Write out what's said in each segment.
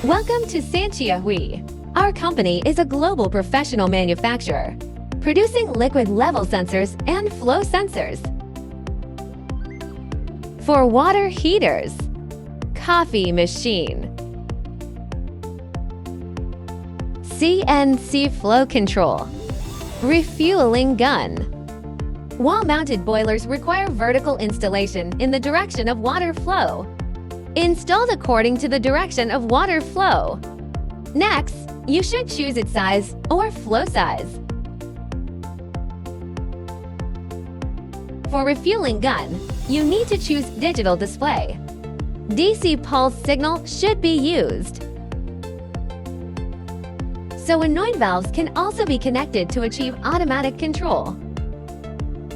Welcome to SANQIAOHUI. Our company is a global professional manufacturer, producing liquid level sensors and flow sensors for water heaters, coffee machine, CNC flow control, refueling gun. Wall-mounted boilers require vertical installation in the direction of water flow. Installed according to the direction of water flow. Next, you should choose its size or flow size. For refueling gun, you need to choose digital display. DC pulse signal should be used. Solenoid valves can also be connected to achieve automatic control.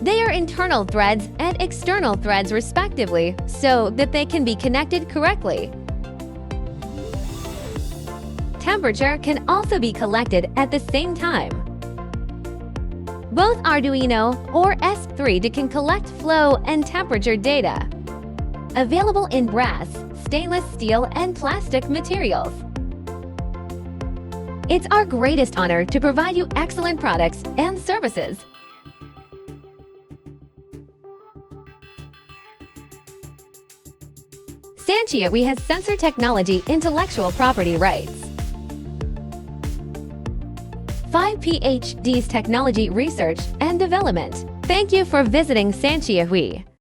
They are internal threads and external threads respectively, so that they can be connected correctly. Temperature can also be collected at the same time. Both Arduino or S3 can collect flow and temperature data. Available in brass, stainless steel, and plastic materials. It's our greatest honor to provide you excellent products and services. SANQIAOHUI has sensor technology intellectual property rights. 5 PhDs technology research and development. Thank you for visiting SANQIAOHUI.